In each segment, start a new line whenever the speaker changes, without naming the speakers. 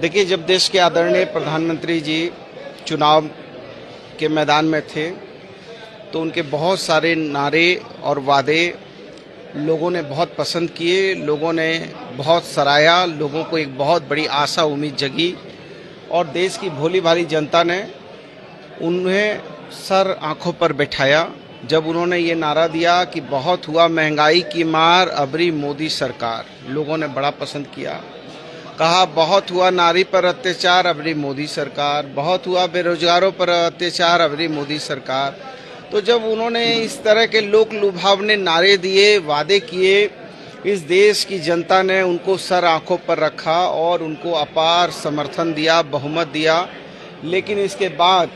देखिए, जब देश के आदरणीय प्रधानमंत्री जी चुनाव के मैदान में थे तो उनके बहुत सारे नारे और वादे लोगों ने बहुत पसंद किए, लोगों ने बहुत सराहा, लोगों को एक बहुत बड़ी आशा उम्मीद जगी और देश की भोली भाली जनता ने उन्हें सर आंखों पर बैठाया जब उन्होंने ये नारा दिया कि बहुत हुआ महंगाई की मार, अबरी मोदी सरकार। लोगों ने बड़ा पसंद किया। कहा बहुत हुआ नारी पर अत्याचार, अबरी मोदी सरकार। बहुत हुआ बेरोजगारों पर अत्याचार, अबरी मोदी सरकार। तो जब उन्होंने इस तरह के लोक लुभावने नारे दिए, वादे किए, इस देश की जनता ने उनको सर आंखों पर रखा और उनको अपार समर्थन दिया, बहुमत दिया। लेकिन इसके बाद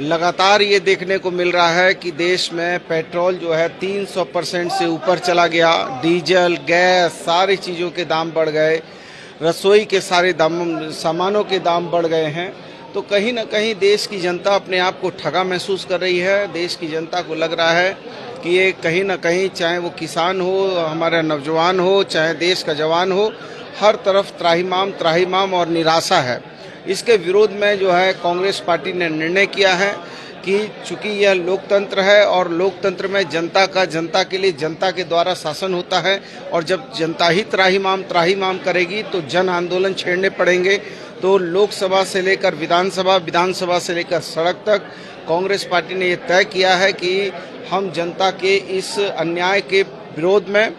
लगातार ये देखने को मिल रहा है कि देश में पेट्रोल जो है 300% से ऊपर चला गया, डीजल, गैस, सारी चीज़ों के दाम बढ़ गए, रसोई के सारे सामानों के दाम बढ़ गए हैं। तो कहीं ना कहीं देश की जनता अपने आप को ठगा महसूस कर रही है। देश की जनता को लग रहा है कि ये कहीं ना कहीं, चाहे वो किसान हो, हमारा नौजवान हो, चाहे देश का जवान हो, हर तरफ त्राहिमाम और निराशा है। इसके विरोध में जो है कांग्रेस पार्टी ने निर्णय किया है कि चूंकि यह लोकतंत्र है और लोकतंत्र में जनता के लिए जनता के द्वारा शासन होता है और जब जनता ही त्राहिमाम करेगी तो जन आंदोलन छेड़ने पड़ेंगे। तो लोकसभा से लेकर विधानसभा, विधानसभा से लेकर सड़क तक कांग्रेस पार्टी ने यह तय किया है कि हम जनता के इस अन्याय के विरोध में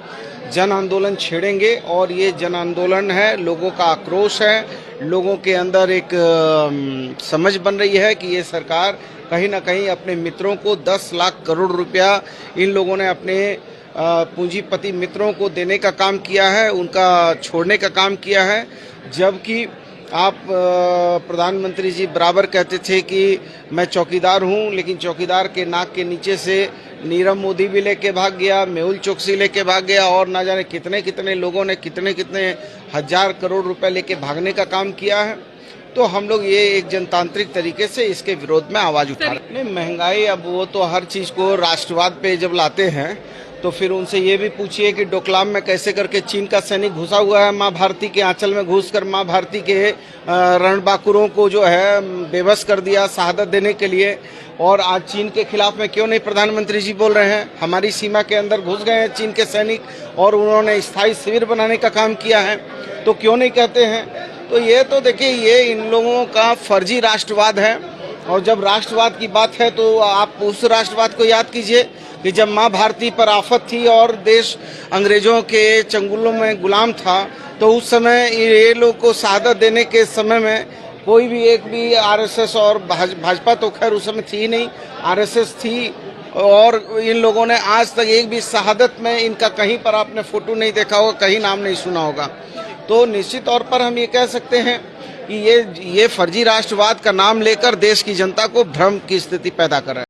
जन आंदोलन छेड़ेंगे। और ये जन आंदोलन है, लोगों का आक्रोश है, लोगों के अंदर एक समझ बन रही है कि ये सरकार कहीं ना कहीं अपने मित्रों को 10 लाख करोड़ रुपया इन लोगों ने अपने पूंजीपति मित्रों को देने का काम किया है, उनका छोड़ने का काम किया है। जबकि आप प्रधानमंत्री जी बराबर कहते थे कि मैं चौकीदार हूं, लेकिन चौकीदार के नाक के नीचे से नीरव मोदी भी लेके भाग गया, मेहुल चोकसी लेके भाग गया और ना जाने कितने कितने लोगों ने कितने कितने हजार करोड़ रुपए लेके भागने का काम किया है। तो हम लोग ये एक जनतांत्रिक तरीके से इसके विरोध में आवाज उठा रहे हैं। नहीं, महंगाई, अब वो तो हर चीज को राष्ट्रवाद पे जब लाते हैं तो फिर उनसे ये भी पूछिए कि डोकलाम में कैसे करके चीन का सैनिक घुसा हुआ है, माँ भारती के आंचल में घुसकर माँ भारती के रणबांकुरों को जो है बेबस कर दिया शहादत देने के लिए। और आज चीन के खिलाफ में क्यों नहीं प्रधानमंत्री जी बोल रहे हैं? हमारी सीमा के अंदर घुस गए हैं चीन के सैनिक और उन्होंने स्थायी शिविर बनाने का काम किया है, तो क्यों नहीं कहते हैं? तो ये तो देखिए, ये इन लोगों का फर्जी राष्ट्रवाद है। और जब राष्ट्रवाद की बात है तो आप उस राष्ट्रवाद को याद कीजिए कि जब माँ भारती पर आफत थी और देश अंग्रेजों के चंगुलों में गुलाम था, तो उस समय ये लोग को शहादत देने के समय में कोई भी एक भी आरएसएस और भाजपा तो खैर उस समय थी नहीं, आरएसएस थी। और इन लोगों ने आज तक एक भी शहादत में इनका कहीं पर आपने फोटो नहीं देखा होगा, कहीं नाम नहीं सुना होगा। तो निश्चित तौर पर हम ये कह सकते हैं कि ये फर्जी राष्ट्रवाद का नाम लेकर देश की जनता को भ्रम की स्थिति पैदा कर रहा है।